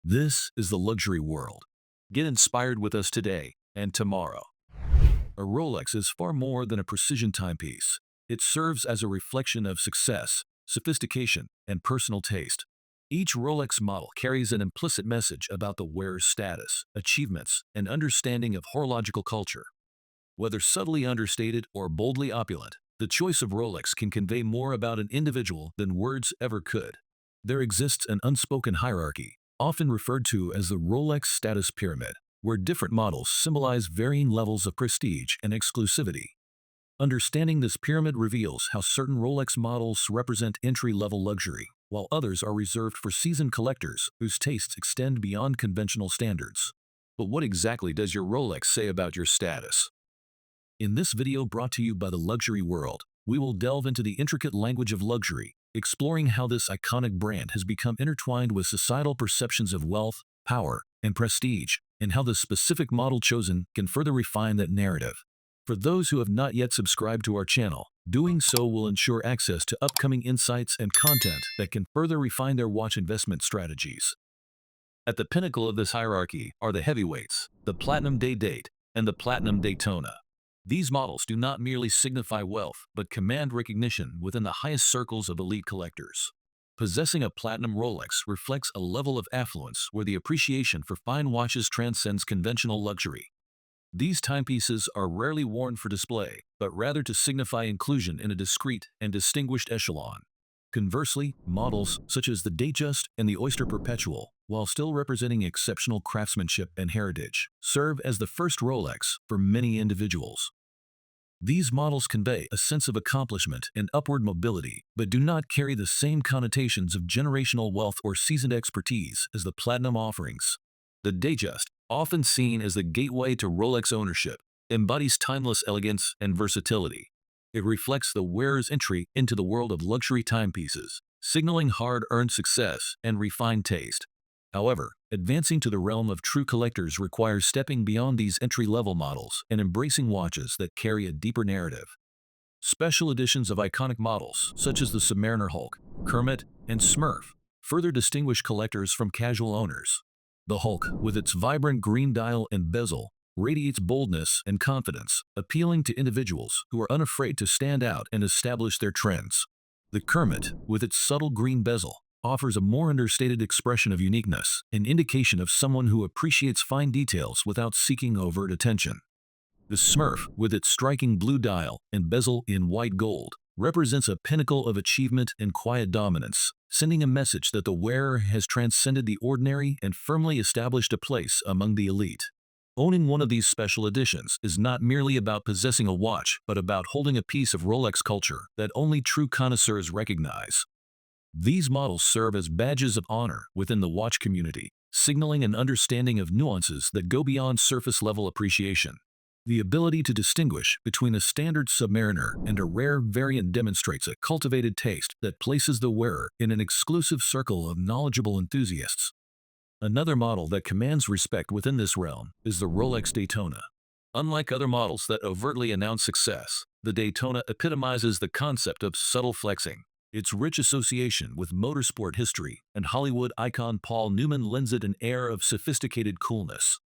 This is the luxury world. Get inspired with us today and tomorrow. A Rolex is far more than a precision timepiece. It serves as a reflection of success, sophistication, and personal taste. Each Rolex model carries an implicit message about the wearer's status, achievements, and understanding of horological culture. Whether subtly understated or boldly opulent, the choice of Rolex can convey more about an individual than words ever could. There exists an unspoken hierarchy, often referred to as the Rolex status pyramid, where different models symbolize varying levels of prestige and exclusivity. Understanding this pyramid reveals how certain Rolex models represent entry-level luxury, while others are reserved for seasoned collectors whose tastes extend beyond conventional standards. But what exactly does your Rolex say about your status? In this video brought to you by the Luxury World, we will delve into the intricate language of luxury, exploring how this iconic brand has become intertwined with societal perceptions of wealth, power, and prestige, and how the specific model chosen can further refine that narrative. For those who have not yet subscribed to our channel, doing so will ensure access to upcoming insights and content that can further refine their watch investment strategies. At the pinnacle of this hierarchy are the heavyweights, the Platinum Day-Date, and the Platinum Daytona. These models do not merely signify wealth, but command recognition within the highest circles of elite collectors. Possessing a platinum Rolex reflects a level of affluence where the appreciation for fine watches transcends conventional luxury. These timepieces are rarely worn for display, but rather to signify inclusion in a discreet and distinguished echelon. Conversely, models such as the Datejust and the Oyster Perpetual, while still representing exceptional craftsmanship and heritage, serve as the first Rolex for many individuals. These models convey a sense of accomplishment and upward mobility, but do not carry the same connotations of generational wealth or seasoned expertise as the platinum offerings. The Datejust, often seen as the gateway to Rolex ownership, embodies timeless elegance and versatility. It reflects the wearer's entry into the world of luxury timepieces, signaling hard-earned success and refined taste. However, advancing to the realm of true collectors requires stepping beyond these entry-level models and embracing watches that carry a deeper narrative. Special editions of iconic models, such as the Submariner Hulk, Kermit, and Smurf, further distinguish collectors from casual owners. The Hulk, with its vibrant green dial and bezel, radiates boldness and confidence, appealing to individuals who are unafraid to stand out and establish their trends. The Kermit, with its subtle green bezel, offers a more understated expression of uniqueness, an indication of someone who appreciates fine details without seeking overt attention. The Smurf, with its striking blue dial and bezel in white gold, represents a pinnacle of achievement and quiet dominance, sending a message that the wearer has transcended the ordinary and firmly established a place among the elite. Owning one of these special editions is not merely about possessing a watch, but about holding a piece of Rolex culture that only true connoisseurs recognize. These models serve as badges of honor within the watch community, signaling an understanding of nuances that go beyond surface-level appreciation. The ability to distinguish between a standard Submariner and a rare variant demonstrates a cultivated taste that places the wearer in an exclusive circle of knowledgeable enthusiasts. Another model that commands respect within this realm is the Rolex Daytona. Unlike other models that overtly announce success, the Daytona epitomizes the concept of subtle flexing. Its rich association with motorsport history and Hollywood icon Paul Newman lends it an air of sophisticated coolness.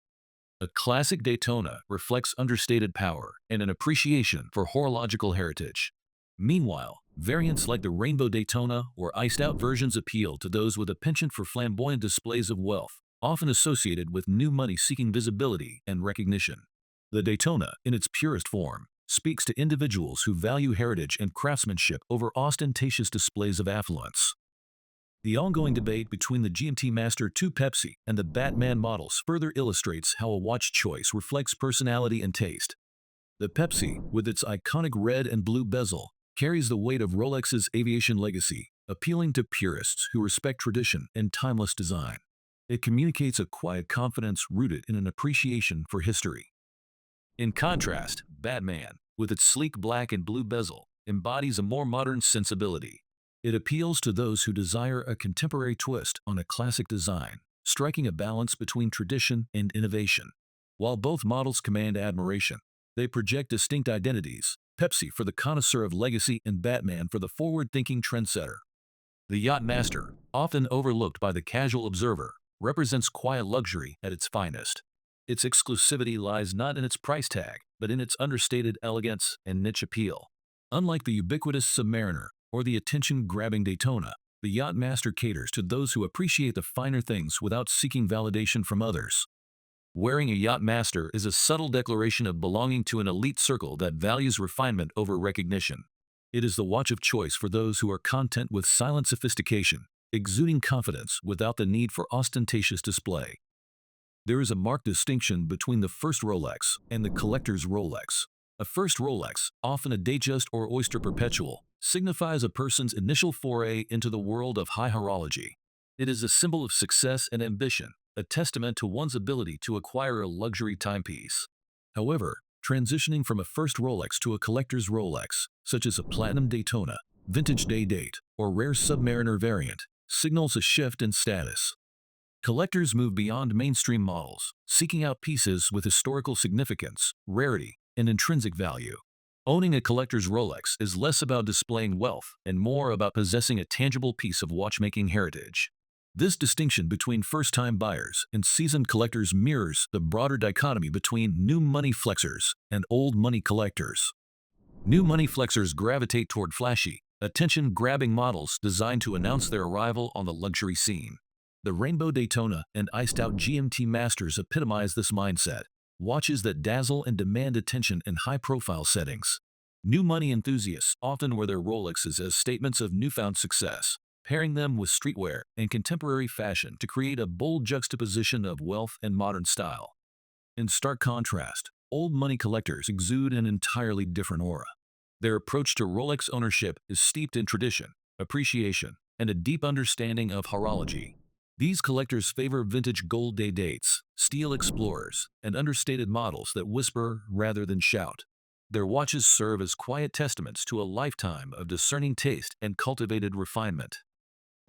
A classic Daytona reflects understated power and an appreciation for horological heritage. Meanwhile, variants like the Rainbow Daytona or iced-out versions appeal to those with a penchant for flamboyant displays of wealth, often associated with new money seeking visibility and recognition. The Daytona, in its purest form, speaks to individuals who value heritage and craftsmanship over ostentatious displays of affluence. The ongoing debate between the GMT Master 2 Pepsi and the Batman models further illustrates how a watch choice reflects personality and taste. The Pepsi, with its iconic red and blue bezel, carries the weight of Rolex's aviation legacy, appealing to purists who respect tradition and timeless design. It communicates a quiet confidence rooted in an appreciation for history. In contrast, Batman, with its sleek black and blue bezel, embodies a more modern sensibility. It appeals to those who desire a contemporary twist on a classic design, striking a balance between tradition and innovation. While both models command admiration, they project distinct identities, Pepsi for the connoisseur of legacy and Batman for the forward-thinking trendsetter. The Yacht Master, often overlooked by the casual observer, represents quiet luxury at its finest. Its exclusivity lies not in its price tag, but in its understated elegance and niche appeal. Unlike the ubiquitous Submariner or the attention-grabbing Daytona, the Yachtmaster caters to those who appreciate the finer things without seeking validation from others. Wearing a Yachtmaster is a subtle declaration of belonging to an elite circle that values refinement over recognition. It is the watch of choice for those who are content with silent sophistication, exuding confidence without the need for ostentatious display. There is a marked distinction between the first Rolex and the collector's Rolex. A first Rolex, often a Datejust or Oyster Perpetual, signifies a person's initial foray into the world of high horology. It is a symbol of success and ambition, a testament to one's ability to acquire a luxury timepiece. However, transitioning from a first Rolex to a collector's Rolex, such as a Platinum Daytona, Vintage Day Date, or rare Submariner variant, signals a shift in status. Collectors move beyond mainstream models, seeking out pieces with historical significance, rarity, and intrinsic value. Owning a collector's Rolex is less about displaying wealth and more about possessing a tangible piece of watchmaking heritage. This distinction between first-time buyers and seasoned collectors mirrors the broader dichotomy between new money flexers and old money collectors. New money flexers gravitate toward flashy, attention-grabbing models designed to announce their arrival on the luxury scene. The Rainbow Daytona and Iced-Out GMT Masters epitomize this mindset, watches that dazzle and demand attention in high-profile settings. New money enthusiasts often wear their Rolexes as statements of newfound success, pairing them with streetwear and contemporary fashion to create a bold juxtaposition of wealth and modern style. In stark contrast, old money collectors exude an entirely different aura. Their approach to Rolex ownership is steeped in tradition, appreciation, and a deep understanding of horology. These collectors favor vintage gold day dates, steel explorers, and understated models that whisper rather than shout. Their watches serve as quiet testaments to a lifetime of discerning taste and cultivated refinement.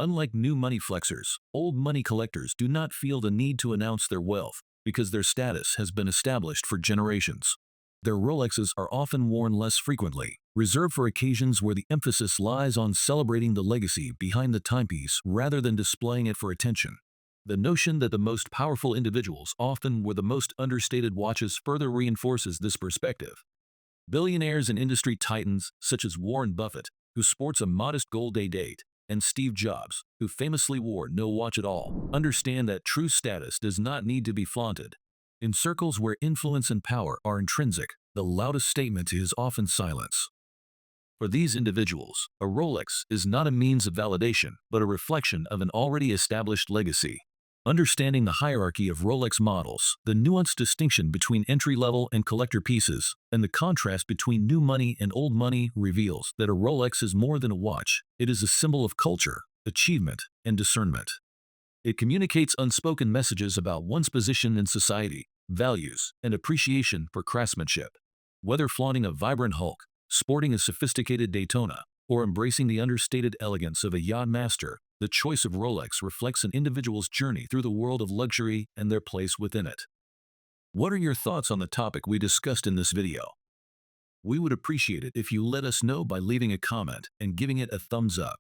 Unlike new money flexers, old money collectors do not feel the need to announce their wealth because their status has been established for generations. Their Rolexes are often worn less frequently, reserved for occasions where the emphasis lies on celebrating the legacy behind the timepiece rather than displaying it for attention. The notion that the most powerful individuals often wear the most understated watches further reinforces this perspective. Billionaires and industry titans such as Warren Buffett, who sports a modest gold day date, and Steve Jobs, who famously wore no watch at all, understand that true status does not need to be flaunted. In circles where influence and power are intrinsic, the loudest statement is often silence. For these individuals, a Rolex is not a means of validation, but a reflection of an already established legacy. Understanding the hierarchy of Rolex models, the nuanced distinction between entry-level and collector pieces, and the contrast between new money and old money reveals that a Rolex is more than a watch. It is a symbol of culture, achievement, and discernment. It communicates unspoken messages about one's position in society, values, and appreciation for craftsmanship. Whether flaunting a vibrant Hulk, sporting a sophisticated Daytona, or embracing the understated elegance of a Yachtmaster, the choice of Rolex reflects an individual's journey through the world of luxury and their place within it. What are your thoughts on the topic we discussed in this video? We would appreciate it if you let us know by leaving a comment and giving it a thumbs up.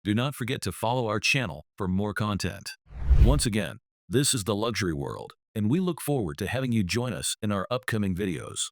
Do not forget to follow our channel for more content. Once again, this is the Luxury World, and we look forward to having you join us in our upcoming videos.